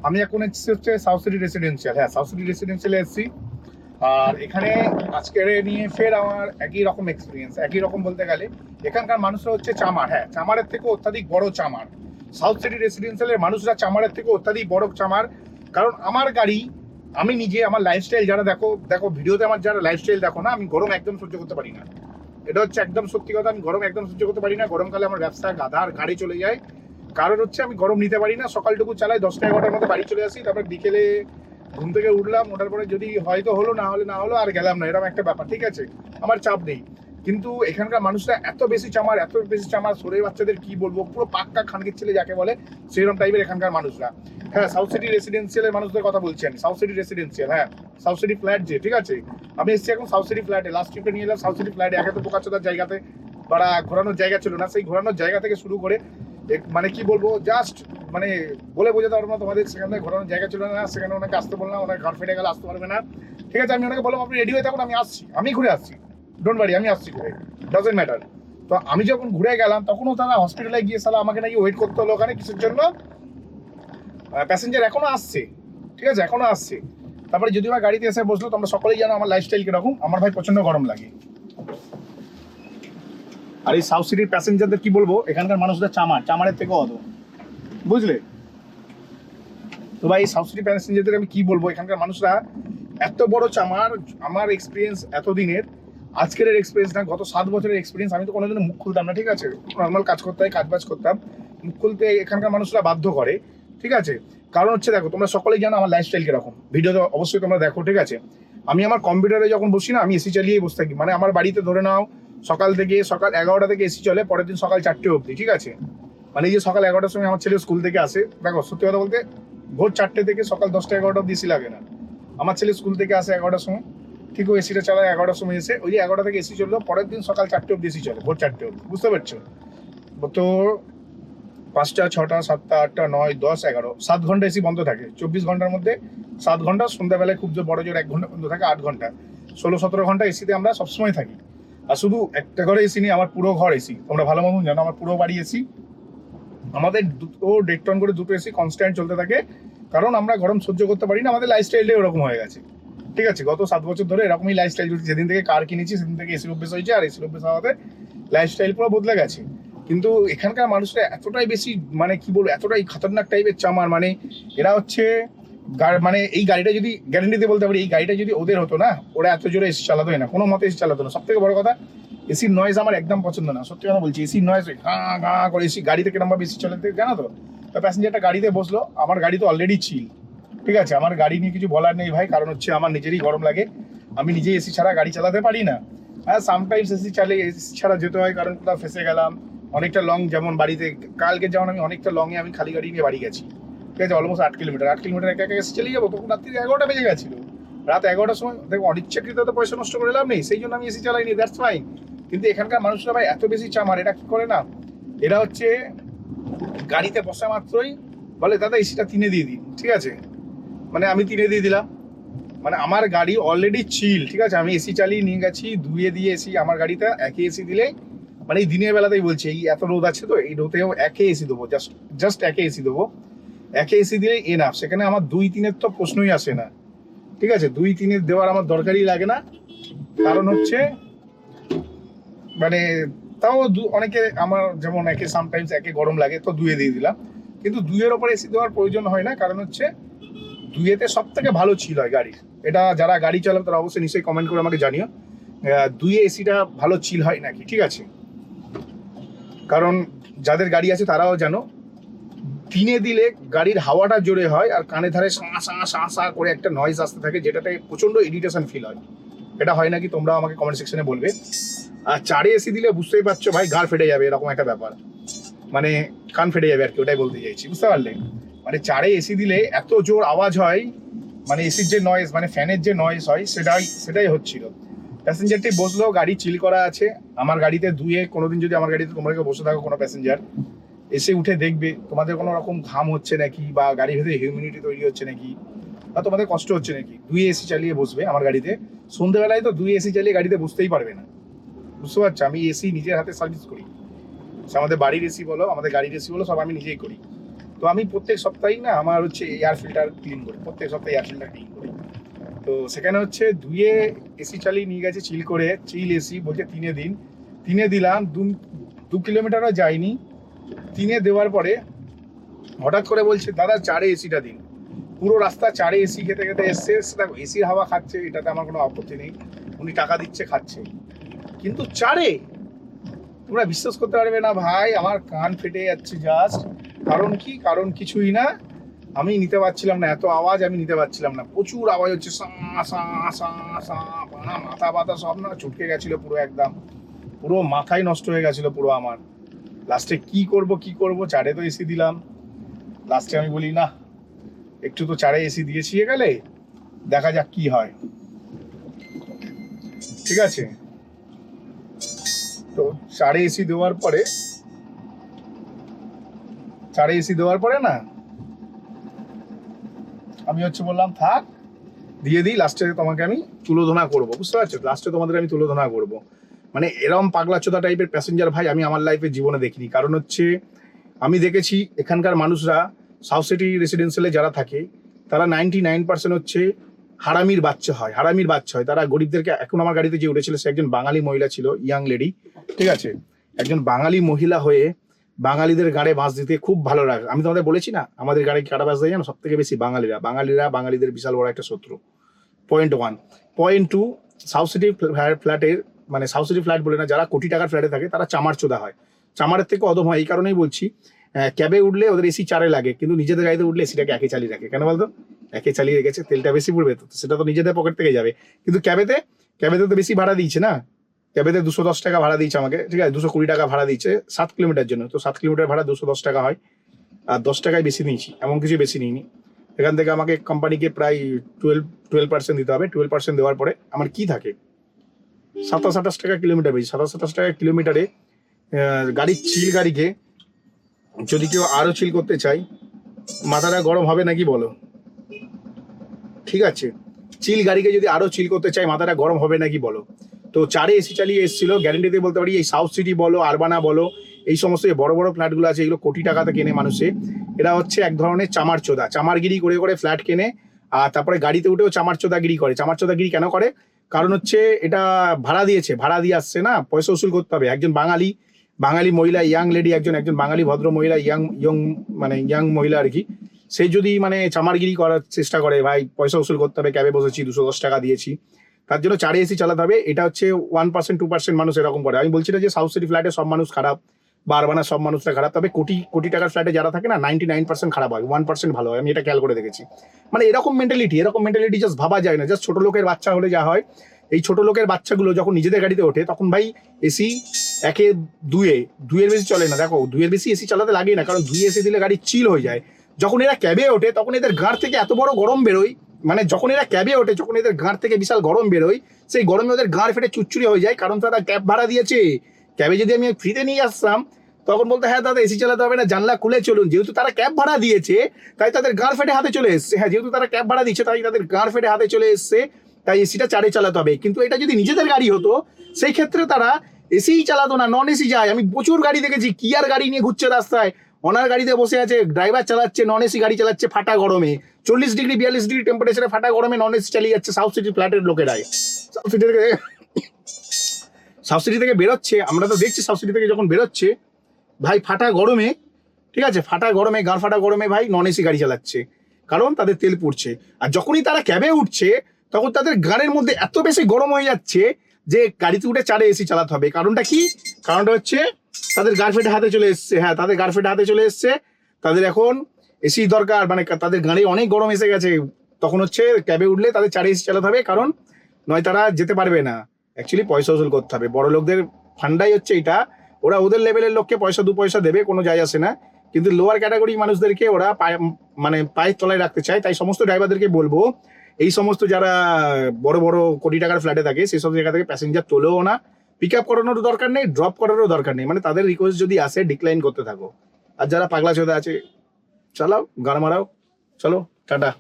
আমি এখন এসেছি হচ্ছে সাউথ সিটি রেসিডেন্সিয়াল। হ্যাঁ, সাউথ সিটি রেসিডেন্সিয়ালে এসেছি। আর এখানে আজকের নিয়ে ফের আমার একই রকম এক্সপিরিয়েন্স। একই রকম বলতে গেলে এখানকার মানুষরা হচ্ছে চামার। হ্যাঁ, চামারের থেকে অত্যাধিক বড় চামার। সাউথ সিটি রেসিডেন্সিয়ালের মানুষরা চামারের থেকে অত্যাধিক বড় চামার। কারণ আমার গাড়ি, আমি নিজে আমার লাইফস্টাইল যারা দেখো দেখো ভিডিওতে আমার যারা লাইফস্টাইল দেখো না, আমি গরম একদম সহ্য করতে পারি না। এটা হচ্ছে একদম সত্যি কথা, আমি গরম একদম সহ্য করতে পারি না। গরমকালে আমার ব্যবসা গাধার গাড়ি চলে যায়। কারণ হচ্ছে আমি গরম নিতে পারি না। সকালটুকু চালাই, 10টা-11টার মধ্যে বাড়ি চলে আসি। তারপর বিকেলে ঘুম থেকে উঠলাম, ওঠার পরে যদি হয়তো হলো, না হলে না হলো, আর গেলাম না, এরকম একটা ব্যাপার। ঠিক আছে, আমার চাপ নেই। কিন্তু এখানকার মানুষরা এত বেশি চামার, এত বেশি চামার, শরীর বাচ্চাদের কি বলবো, পুরো পাক্কা খানকির ছেলে যাকে বলে সেরকম টাইপের এখানকার মানুষরা। হ্যাঁ, সাউথ সিটি রেসিডেন্সিয়ালের মানুষদের কথা বলছি আমি। সাউথ সিটি রেসিডেন্সিয়াল, হ্যাঁ, সাউথ সিটি ফ্ল্যাট যে, ঠিক আছে। আমি এসেছি এখন সাউথ সিটি ফ্ল্যাটে। লাস্ট ট্রিপে নিয়ে এলাম সাউথ সিটি ফ্ল্যাটে। একে তো বোকাচোদার জায়গাতে বাড়া ঘোরানোর জায়গা ছিল না। সেই ঘোরানোর জায়গা থেকে শুরু করে মানে কি বলবো, জাস্ট মানে বলে বোঝাতে পারবো না তোমাদের। সেখানে ঘোরানোর জায়গা ছিল না। সেখানে ওনাকে আসতে বললাম, ওনার ঘর ফেটে গেলে আসতে পারবে না। ঠিক আছে, আমি ওনাকে বললাম আপনি রেডি হয়ে থাকুন, আমি আসছি, আমি ঘুরে আসছি, ডোন্ট ওয়ারি, আমি আসছি ঘুরে, ডাজন্ট ম্যাটার। তো আমি যখন ঘুরে গেলাম তখনও তারা হসপিটালে গিয়ে সালা আমাকে নাকি ওয়েট করতে হলো ওখানে কিসের জন্য। প্যাসেঞ্জার এখনো আসছে, ঠিক আছে, এখনো আসছে। তারপরে যদি আমার গাড়িতে এসে বসলো, তোমরা সকলেই জানো আমার লাইফস্টাইল কিরকম। আমার ভাই প্রচন্ড গরম লাগে। আর এই সাউথ সিটির প্যাসেঞ্জারদের কি বলবো, এখানকার মানুষদের চামারের থেকেও অত, বুঝলে তো ভাই। সাউথ সিটি প্যাসেঞ্জারদের আমি কি বলবো, এখানকার মানুষরা এত বড় চামার। আমার এক্সপিরিয়েন্স এতদিনের, আজকের এক্সপিরিয়েন্স না, গত 7 বছরের এক্সপিরিয়েন্স। আমি তো কোনোদিন মুখ খুলতাম না, ঠিক আছে, নর্মাল কাজ করতে হয়, কাজবাজ করতাম। মুখ খুলতে এখানকার মানুষরা বাধ্য করে, ঠিক আছে। কারণ হচ্ছে দেখো, তোমরা সকলেই জানো আমার লাইফস্টাইল কিরকম, ভিডিওতে অবশ্যই তোমরা দেখো, ঠিক আছে। আমি আমার কম্পিউটারে যখন বসি না, আমি এসি চালিয়েই বসে থাকি। মানে আমার বাড়িতে ধরে নাও সকাল 11টা থেকে এসি চলে, পরের দিন সকাল 4টে অবধি, ঠিক আছে। মানে এই যে সকাল 11টার সময় আমার ছেলে স্কুল থেকে আসে, দেখো সত্যি কথা বলতে ভোর 4টে থেকে সকাল 10টা-11টা অবধি এসি লাগে না। আমার ছেলে স্কুল থেকে আসে 11টার সময়, ঠিক ওই এসিটা চালায় 11টার সময় এসে, ওই যে 11টা থেকে এসি চললো, পরের দিন সকাল 4টে অবধি এসি চলে, ভোর 4টে অবধি, বুঝতে পারছো তো। 5টা, 6টা, 7টা, 8টা, 9, 10, 11, 7 ঘন্টা এসি বন্ধ থাকে 24 ঘন্টার মধ্যে। 7 ঘন্টা, সন্ধ্যাবেলায় খুব জোর বড় জোর 1 ঘন্টা বন্ধ থাকে, 8 ঘন্টা। 16-17 ঘন্টা এসিতে আমরা সবসময় থাকি। আর শুধু একটা ঘরে এসি নেই, আমার পুরো ঘর এসি। তোমরা ভালো মতন জানো আমার পুরো বাড়ি এসি। আমাদের 1.5 টন করে দুটো এসি কনস্ট্যান্ট চলতে থাকে। কারণ আমরা গরম সহ্য করতে পারি না, আমাদের লাইফস্টাইলটাই ওরকম হয়ে গেছে, ঠিক আছে। গত 7 বছর ধরে এরকমই লাইফস্টাইল চলছে। যেদিন থেকে কার কিনেছি সেদিন থেকে এসির অভ্যেস হয়েছে। আর এসির অভ্যেস হওয়াতে লাইফস্টাইল পুরো বদলে গেছে। কিন্তু এখানকার মানুষরা এতটাই বেশি, মানে কি বলবো, এতটাই খতরনাক টাইপের চামার। মানে এরা হচ্ছে মানে এই গাড়িটা যদি গ্যারেন্টি দিয়ে বলতে পারি, এই গাড়িটা যদি ওদের হতো না, ওরা এত জোরে এসি চালাতোই না, কোনো মতে এসি চালাতো না। সব থেকে বড় কথা, এসির নয়েজ আমার একদম পছন্দ না, সত্যি কথা বলছি। এসির নয়েজ গাঁ গাঁ করে, এসি গাড়িতে কিরকম ভাবে এসি চলে জানো তো। প্যাসেঞ্জারটা গাড়িতে বসলো, আমার গাড়ি তো অলরেডি চিল, ঠিক আছে। আমার গাড়ি নিয়ে কিছু বলার নেই ভাই, কারণ হচ্ছে আমার নিজেরই গরম লাগে। আমি নিজেই এসি ছাড়া গাড়ি চালাতে পারি না। হ্যাঁ, সামটাইমস এসি চালিয়ে এসি ছাড়া যেতে হয়, কারণ কোথাও ফেসে গেলাম অনেকটা লং। যেমন বাড়িতে কালকে যেমন আমি অনেকটা লংয়ে আমি খালি গাড়ি নিয়ে বাড়ি গেছি, ঠিক আছে, অলমোস্ট 8 কিলোমিটার। 8 কিলোমিটার একা একা এসে চালিয়ে যাবো, তখন রাত্রি 11টা বেজে গেছিলো। রাত 11টার সময় দেখো, অনিচ্ছাকৃত তো পয়সা নষ্ট করে লাভ নেই, সেই জন্য আমি এসি চালাইনি, দ্যাটস ফাইন। কিন্তু এখানকার মানুষরা ভাই এত বেশি চামার। এরা কি করে না, এরা হচ্ছে গাড়িতে বসা মাত্রই বলে দাদা এসিটা 3-এ দিয়ে দিন, ঠিক আছে। মানে আমি 3-এ দিয়ে দিলাম। মানে আমার গাড়ি অলরেডি চিল, ঠিক আছে। আমি এসি চালিয়ে নিয়ে গেছি 2-এ দিয়ে এসি আমার গাড়িতে। একে এসি দিলেই, মানে এই দিনের বেলাতেই বলছি, এই এত রোদ আছে তো, এই রোদেও একে এসি দেবো, জাস্ট একে এসি দেবো। একে এসি দিলেই এনাফ। সেখানে আমার 2-3-এর তো প্রশ্নই আসে না, ঠিক আছে। 2-3-এর দেওয়ার আমার দরকারই লাগে না। কারণ হচ্ছে মানে তাও অনেকে আমার যেমন একে সামটাইমস একে গরম লাগে, তো 2-এ দিয়ে দিলাম। কিন্তু 2-এর ওপর এসি দেওয়ার প্রয়োজন হয় না, কারণ হচ্ছে 2-এতে সব থেকে ভালো চিল হয় গাড়ির। এটা যারা গাড়ি চালান তারা অবশ্যই নিশ্চয়ই কমেন্ট করে আমাকে জানিও 2-এ এসিটা ভালো চিল হয় নাকি, ঠিক আছে। কারণ যাদের গাড়ি আছে তারাও জানো, 3-এ দিলে গাড়ির হাওয়াটা জোরে হয়, আর কানে ধারে সাঁ সাঁ সাঁ সাঁ করে একটা নয়েজ আসতে থাকে, যেটাতে প্রচন্ড ইরিটেশন ফিল হয়। এটা হয় নাকি তোমরা আমাকে কমেন্ট সেকশনে বলবে। আর 4-এ এসি দিলে বুঝতেই পারছো ভাই, ঘাড় ফেটে যাবে, এরকম একটা ব্যাপার। মানে কান ফেটে যাবে আর কি, ওটাই বলতে চাইছি, বুঝতে পারলে। মানে 4-এ এসি দিলে এত জোর আওয়াজ হয়, মানে এসির যে নয়েজ, মানে ফ্যানের যে নয়েজ হয়, সেটাই হচ্ছিল। প্যাসেঞ্জারটি বসলো, গাড়ি চিল করা আছে। আমার গাড়িতে 2-এ কোনোদিন যদি আমার গাড়িতে তোমরা বসে থাকো, কোনো প্যাসেঞ্জার এসে উঠে দেখবে তোমাদের কোনো রকম ঘাম হচ্ছে নাকি, বা গাড়ির ভেতরে হিউমিডিটি তৈরি হচ্ছে নাকি, বা তোমাদের কষ্ট হচ্ছে নাকি, 2-এ এসি চালিয়ে বসবে আমার গাড়িতে। সন্ধ্যেবেলায় তো 2-এ এসি চালিয়ে গাড়িতে বসতেই পারবে না, বুঝতে পারছো। আমি এসি নিজের হাতে সার্ভিস করি, সে আমাদের বাড়ির এসি বলো, আমাদের গাড়ির এসি বলো, সব আমি নিজেই করি। তো আমি প্রত্যেক সপ্তাহেই না আমার হচ্ছে এয়ার ফিল্টার ক্লিন করি, প্রত্যেক সপ্তাহে এয়ার ফিল্টার ক্লিন করি। তো সেখানে হচ্ছে ধুয়ে এসি চালিয়ে নিয়ে গেছে চিল করে, চিল এসি বলছে 3 দিন, 3 দিলাম, 2 কিলোমিটারও যায়নি। 3 দেওয়ার পরে হঠাৎ করে বলছে দাদা 4 এসিটা দিন। পুরো রাস্তা 4 এসি খেতে খেতে এসছে, সেটা এসির হাওয়া খাচ্ছে, এটাতে আমার কোনো আপত্তি নেই, উনি টাকা দিচ্ছে খাচ্ছে, কিন্তু 4 তোমরা বিশ্বাস করতে পারবে না ভাই, আমার কান ফেটে যাচ্ছে জাস্ট। কারণ কি? কারণ কিছুই না, আমি নিতে পারছিলাম না, এত আওয়াজ আমি নিতে পারছিলাম না, প্রচুর আওয়াজ হচ্ছে, মাথা ব্যথা সব না চুটকে গেছিল পুরো, একদম পুরো মাথায় নষ্ট হয়ে গেছিল পুরো আমার। লাস্টে কি করব 4 তো এসি দিলাম, লাস্টে আমি বলি না, একটু তো 4 এসি দিয়েছি গেলে, দেখা যাক কি হয়, ঠিক আছে। তো 4 এসি দেওয়ার পরে, 4 এসি দেওয়ার পরে না আমি হচ্ছে বললাম থাক দিয়ে দিই, লাস্টে তোমাকে আমি তুলোধনা করবো, বুঝতে পারছো, লাস্টে তোমাদের আমি তুলোধনা করবো। মানে এরম পাগলাচোদা টাইপের প্যাসেঞ্জার ভাই আমি আমার লাইফে জীবনে দেখিনি। কারণ হচ্ছে আমি দেখেছি এখানকার মানুষরা সাউথ সিটি রেসিডেন্সিয়ালে যারা থাকে তারা 99% হচ্ছে হারামির বাচ্চা হয়, হারামির বাচ্চা হয়। তারা গরিবদেরকে, এখন আমার গাড়িতে যে উঠেছিল সে একজন বাঙালি মহিলা ছিল, ইয়াং লেডি, ঠিক আছে, একজন বাঙালি মহিলা হয়ে বাঙালিদের গাড়ে বাস দিতে খুব ভালো লাগে। আমি তোমাদের বলেছি না আমাদের গাড়ি কারা বাস দেয় জানো, সব থেকে বেশি বাঙালিরা, বাঙালিদের বিশাল বড় একটা শত্রু, পয়েন্ট 1। পয়েন্ট 2, সাউথ সিটি ফ্ল্যাটের, মানে সাউথ সিটি ফ্ল্যাট বলে না, যারা কোটি টাকার ফ্ল্যাটে থাকে তারা চামার চোদা হয়, চামারের থেকে অদম হয়। এই কারণেই বলছি, ক্যাবে উঠলে ওদের এসি 4 লাগে, কিন্তু নিজেদের গাড়িতে উঠলে এসিটাকে 1 চালিয়ে রাখে। কেন বলতো? 1 চালিয়ে রেখেছে, তেলটা বেশি পড়বে তো, সেটা তো নিজেদের পকেট থেকে যাবে। কিন্তু ক্যাবেতে তো বেশি ভাড়া দিয়েছে না, ক্যাবেতে 210 টাকা ভাড়া দিয়েছে আমাকে, ঠিক আছে, 220 টাকা ভাড়া দিচ্ছে 7 কিলোমিটার জন্য, তো 7 কিলোমিটার ভাড়া 210 টাকা হয়, আর 10 টাকায় বেশি নিয়েছি, এমন কিছু বেশি নিইনি। এখান থেকে আমাকে কোম্পানিকে প্রায় 12% দিতে হবে। 12% দেওয়ার পরে আমার কি থাকে, 27-28 টাকা কিলোমিটার বেশি, 27-28 টাকা কিলোমিটারে গাড়ির চিল গাড়িকে যদি কেউ আরো চিল করতে চাই, মাথাটা গরম হবে নাকি বলো? ঠিক আছে, চিল গাড়িকে যদি আরো চিল করতে চাই, মাথাটা গরম হবে নাকি বলো? তো 4 এসি চালিয়ে এসেছিল, গ্যারেন্টি দিয়ে বলতে পারি এই সাউথ সিটি বলো, আরবানা বলো, এই সমস্ত বড় বড় ফ্ল্যাটগুলো আছে, এগুলো কোটি টাকাতে কেনে মানুষে। এরা হচ্ছে এক ধরনের চামার চোদা, চামারগিরি করে করে ফ্ল্যাট কেনে, আর তারপরে গাড়িতে উঠেও চামার চোদাগিরি করে। চামার চোদাগিরি কেন করে? কারণ হচ্ছে এটা ভাড়া দিয়েছে, ভাড়া দিয়ে আসছে না, পয়সা উসুল করতে হবে। একজন বাঙালি মহিলা, ইয়াং লেডি, একজন বাঙালি ভদ্র মহিলা, ইয়াং মহিলা আর কি, সে যদি মানে চামারগিরি করার চেষ্টা করে, ভাই পয়সা উসুল করতে হবে, ক্যাবে বসেছি 210 টাকা দিয়েছি, তার জন্য 4 এসি চালাতে হবে। এটা হচ্ছে 1% 2% মানুষ এরকম করে। আমি বলছি না যে সাউথ সিটি ফ্ল্যাটে সব মানুষ খারাপ বা আরবানা সব মানুষরা খারাপ, তবে কোটি টাকার ফ্ল্যাটে যারা থাকে না 99% খারাপ হয়, 1% ভালো হয়, আমি এটা খেয়াল করে দেখেছি। মানে এরকম মেন্টালিটি জাস্ট ভাবা যায় না। জাস্ট ছোট লোকের বাচ্চা হলে যা হয়, এই ছোট লোকের বাচ্চাগুলো যখন নিজেদের গাড়িতে ওঠে তখন ভাই এসি 1 2 বেশি চলে না। দেখো 2 বেশি এসি চালাতে লাগে না, কারণ 2 এসি দিলে গাড়ি চিল হয়ে যায়। যখন এরা ক্যাবে ওঠে তখন এদের গাঁড় থেকে এত বড় গরম বেরোয়, মানে যখন এরা ক্যাবে ওঠে যখন এদের গাঁড় থেকে বিশাল গরম বেরোয়, সেই গরমে ওদের গাঁড় ফেটে চুরচুরি হয়ে যায়, কারণ তারা ক্যাব ভাড়া দিয়েছে। ক্যাবে যদি আমি ফ্রিতে নিয়ে আসতাম তখন বলতে হ্যাঁ দাদা এসি চালাতে হবে না, জানলা খুলে চলুন। যেহেতু তারা ক্যাব ভাড়া দিয়েছে তাই তাদের গাঁড় ফেটে হাতে চলে এসছে, হ্যাঁ যেহেতু তারা ক্যাব ভাড়া দিচ্ছে তাই তাদের গাঁড় ফেটে হাতে চলে এসছে, তাই এসিটা 4 চালাতে হবে। কিন্তু এটা যদি নিজেদের গাড়ি হতো সেই ক্ষেত্রে তারা এসিই চালাতো না, নন এসি যায়। আমি প্রচুর গাড়ি দেখেছি, কিয়ার গাড়ি নিয়ে ঘুরছে রাস্তায়, ওনার গাড়িতে বসে আছে, ড্রাইভার চালাচ্ছে, নন এসি গাড়ি চালাচ্ছে ফাটা গরমে, 40 ডিগ্রি 42 ডিগ্রি টেম্পারেচারে ফাটা গরমে নন এসি চালিয়ে যাচ্ছে সাউথ সিটি ফ্ল্যাটের লোকেরাই। সাউথ সিটি থেকে বেরোচ্ছে, আমরা তো দেখছি সাউথ সিটি থেকে যখন বেরোচ্ছে ভাই ফাটা গরমে, ঠিক আছে, ফাটা গরমে, গাঁড় ফাটা গরমে ভাই নন এসি গাড়ি চালাচ্ছে, কারণ তাদের তেল পুড়ছে। আর যখনই তারা ক্যাবে উঠছে তখন তাদের গাড়ির মধ্যে এত বেশি গরম হয়ে যাচ্ছে যে গাড়িতে উঠে 4 এসি চালাতে হবে। কারণটা কি? কারণটা হচ্ছে তাদের গাড় ফেটে হাতে চলে এসছে, হ্যাঁ তাদের গাড় ফেটে হাতে চলে এসছে, তাদের এখন এসি দরকার, মানে তাদের গাড়ি অনেক গরম এসে গেছে। তখন হচ্ছে ক্যাবে উঠলে তাদের 4 এসি চালাতে হবে, কারণ নয় তারা যেতে পারবে না। অ্যাকচুয়ালি পয়সা উসুল করতে হবে, বড় লোকদের ফান্ডাই হচ্ছে এটা, ওরা ওদের লেভেলের লোককে পয়সা 2 পয়সা দেবে, কোনো যায় আসে না, কিন্তু লোয়ার ক্যাটাগরি মানুষদেরকে ওরা পায়ের তলায় রাখতে চায়। তাই সমস্ত ড্রাইভারদেরকে বলবো, এই সমস্ত যারা বড় বড় কোটি টাকার ফ্ল্যাটে থাকে সেসব জায়গা থেকে প্যাসেঞ্জার তোলেও না, পিক আপ করানোর দরকার নেই, ড্রপ করারও দরকার নেই, মানে তাদের রিকোয়েস্ট যদি আসে ডিক্লাইন করতে থাকো। আর যারা পাগলা চোদা আছে চালাও, গান মারাও, চলো টাটা।